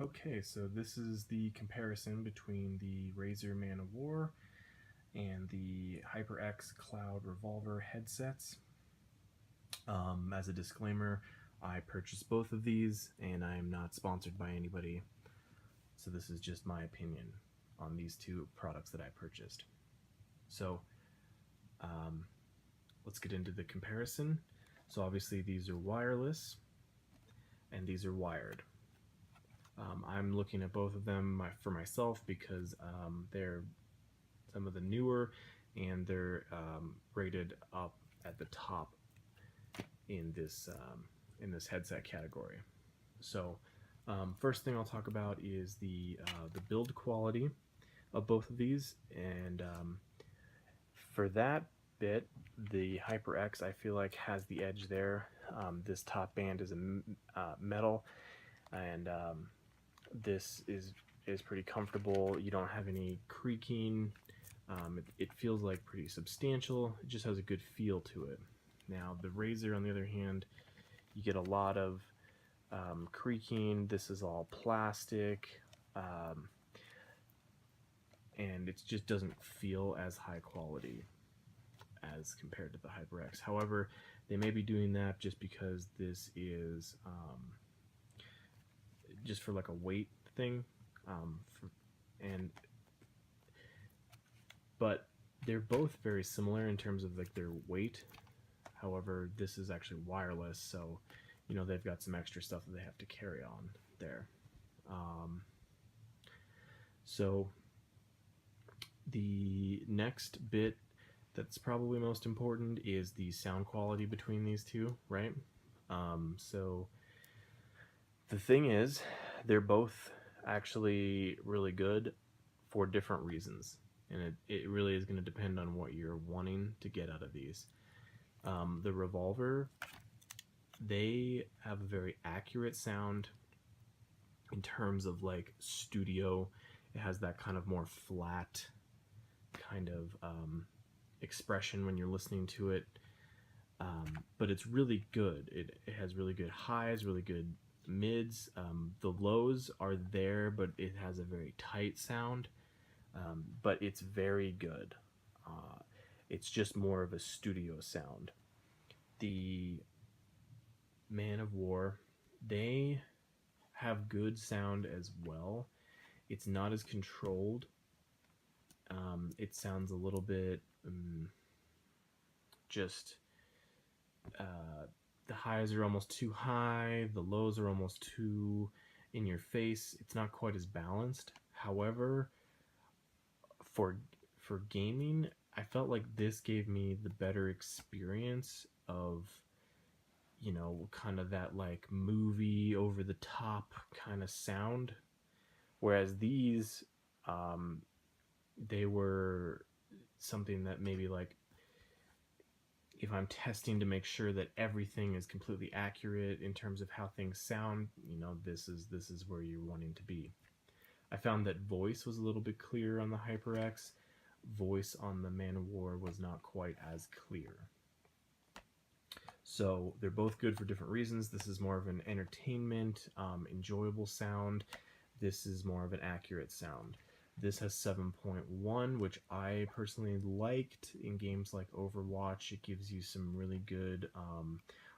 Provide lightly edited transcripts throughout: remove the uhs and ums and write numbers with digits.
Okay, so this is the comparison between the Razer Man of War and the Hyperx Cloud Revolver headsets. As a disclaimer, I purchased both of these and I am not sponsored by anybody, so this is just my opinion on these two products that I purchased. So let's get into the comparison. So obviously these are wireless and these are wired. I'm looking at both of them for myself because they're some of the newer and they're rated up at the top in this headset category. So first thing I'll talk about is the build quality of both of these, and for that bit, the Hyperx I feel like has the edge there. This top band is a metal, and this is pretty comfortable. You don't have any creaking. It feels like pretty substantial. It just has a good feel to it. Now the Razer, on the other hand, you get a lot of creaking. This is all plastic, and it just doesn't feel as high quality as compared to the HyperX. However, they may be doing that just because this is just for like a weight thing, but they're both very similar in terms of like their weight. However, this is actually wireless, so you know they've got some extra stuff that they have to carry on there. So the next bit that's probably most important is the sound quality between these two, right? So the thing is, they're both actually really good for different reasons, and it really is going to depend on what you're wanting to get out of these. The Revolver, they have a very accurate sound in terms of like studio. It has that kind of more flat kind of expression when you're listening to it, but it's really good. It has really good highs, really good mids. The lows are there, but it has a very tight sound, but it's very good. It's just more of a studio sound. The Man of War, they have good sound as well. It's not as controlled. It sounds a little bit the highs are almost too high, the lows are almost too in your face. It's not quite as balanced. However, for gaming, I felt like this gave me the better experience of, you know, kind of that like movie over the top kind of sound, whereas these they were something that maybe like if I'm testing to make sure that everything is completely accurate in terms of how things sound, you know, this is where you're wanting to be. I found that voice was a little bit clearer on the HyperX. Voice on the Man of War was not quite as clear. So they're both good for different reasons. This is more of an entertainment, enjoyable sound. This is more of an accurate sound. This has 7.1, which I personally liked in games like Overwatch. It gives you some really good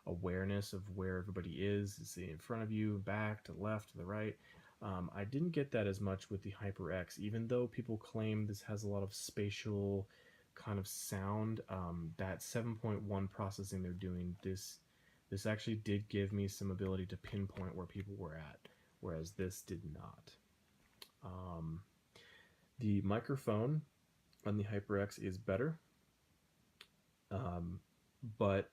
awareness of where everybody is. Is it in front of you, back, to the left, to the right? I didn't get that as much with the HyperX, even though people claim this has a lot of spatial kind of sound. That 7.1 processing they're doing, this actually did give me some ability to pinpoint where people were at, whereas this did not. The microphone on the HyperX is better, but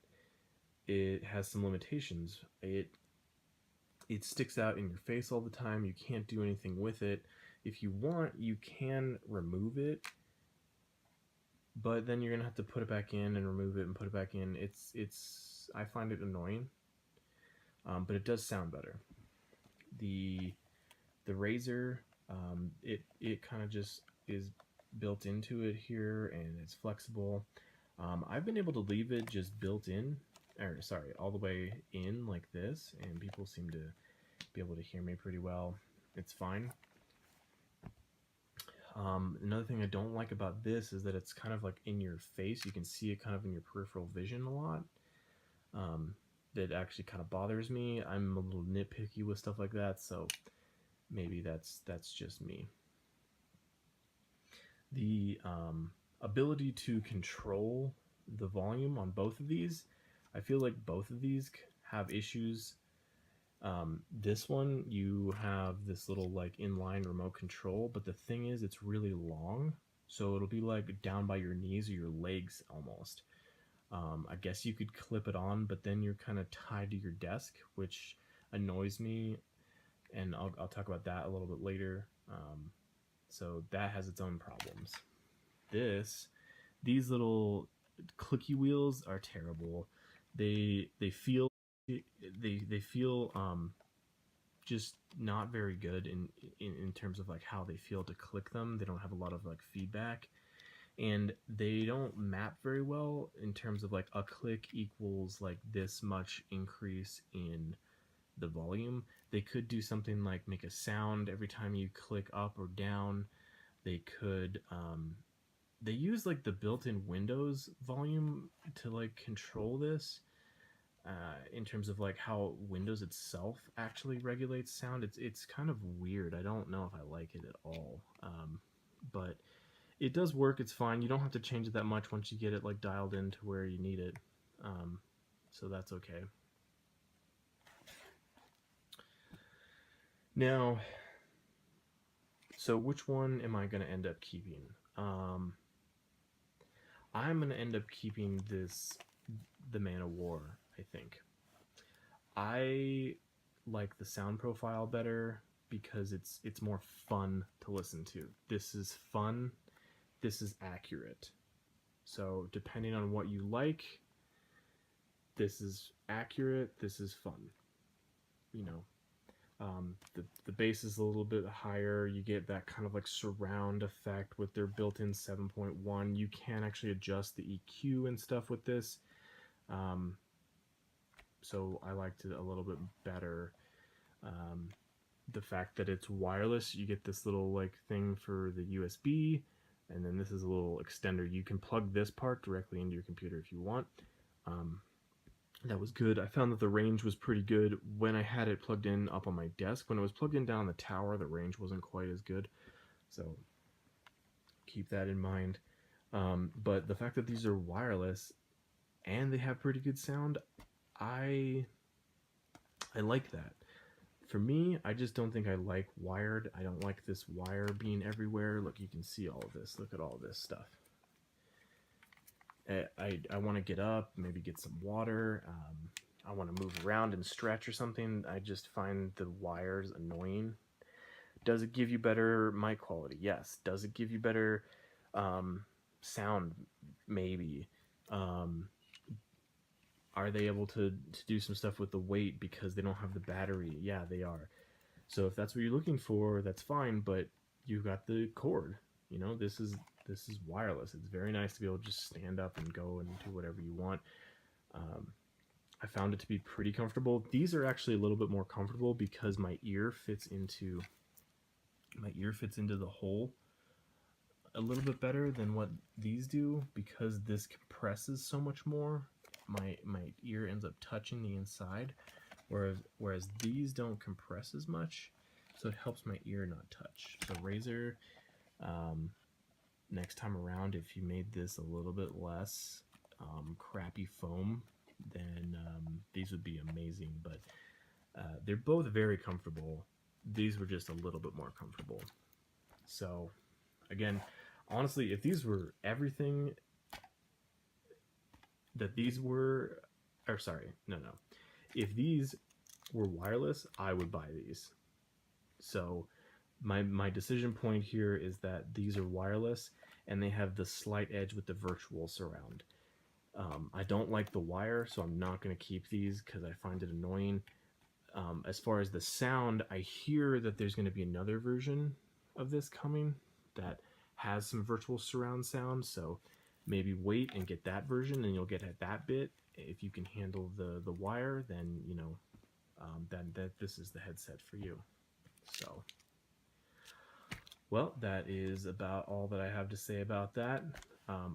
it has some limitations. It sticks out in your face all the time. You can't do anything with it. If you want, you can remove it, but then you're gonna have to put it back in and remove it and put it back in. I find it annoying, but it does sound better. The Razer, it kind of just is built into it here, and it's flexible. I've been able to leave it just built in, or sorry, all the way in like this, and people seem to be able to hear me pretty well. It's fine. Another thing I don't like about this is that it's kind of like in your face. You can see it kind of in your peripheral vision a lot. That actually kind of bothers me. I'm a little nitpicky with stuff like that, so maybe that's just me. The ability to control the volume on both of these, I feel like both of these have issues. This one, you have this little like inline remote control, but the thing is it's really long, so it'll be like down by your knees or your legs almost. I guess you could clip it on, but then you're kind of tied to your desk, which annoys me, and I'll talk about that a little bit later. So that has its own problems. These little clicky wheels are terrible. They feel just not very good in terms of like how they feel to click them. They don't have a lot of like feedback, and they don't map very well in terms of like a click equals like this much increase in the volume. They could do something like make a sound every time you click up or down. They could they use like the built-in Windows volume to like control this in terms of like how Windows itself actually regulates sound. It's kind of weird. I don't know if I like it at all, but it does work. It's fine. You don't have to change it that much once you get it like dialed into where you need it, so that's okay. Now, so which one am I going to end up keeping? I'm going to end up keeping the Man of War, I think. I like the sound profile better because it's more fun to listen to. This is fun. This is accurate. So depending on what you like, this is accurate. This is fun. You know, the bass is a little bit higher. You get that kind of like surround effect with their built-in 7.1. You can actually adjust the EQ and stuff with this. So I liked it a little bit better. The fact that it's wireless, you get this little like thing for the USB, and then this is a little extender. You can plug this part directly into your computer if you want. That was good. I found that the range was pretty good when I had it plugged in up on my desk. When it was plugged in down on the tower, the range wasn't quite as good. So keep that in mind. But the fact that these are wireless and they have pretty good sound, I like that. For me, I just don't think I like wired. I don't like this wire being everywhere. Look, you can see all of this. Look at all this stuff. I want to get up, maybe get some water. I want to move around and stretch or something. I just find the wires annoying. Does it give you better mic quality? Yes. Does it give you better sound? Maybe. Are they able to do some stuff with the weight because they don't have the battery? Yeah, they are. So if that's what you're looking for, that's fine, but you've got the cord. You know, this is wireless. It's very nice to be able to just stand up and go and do whatever you want. I found it to be pretty comfortable. These are actually a little bit more comfortable because my ear fits into the hole a little bit better than what these do, because this compresses so much more. My ear ends up touching the inside, whereas these don't compress as much, so it helps my ear not touch. So Razer, next time around, if you made this a little bit less crappy foam, then these would be amazing. But they're both very comfortable. These were just a little bit more comfortable. So again, honestly, if these were everything that these were, or sorry, no, if these were wireless, I would buy these. So my decision point here is that these are wireless and they have the slight edge with the virtual surround. I don't like the wire, so I'm not going to keep these because I find it annoying. As far as the sound, I hear that there's going to be another version of this coming that has some virtual surround sound, so maybe wait and get that version and you'll get at that bit. If you can handle the wire, then you know that this is the headset for you. So Well, that is about all that I have to say about that.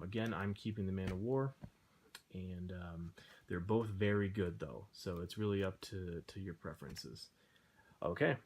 Again, I'm keeping the Man of War, and they're both very good though, so it's really up to your preferences. Okay,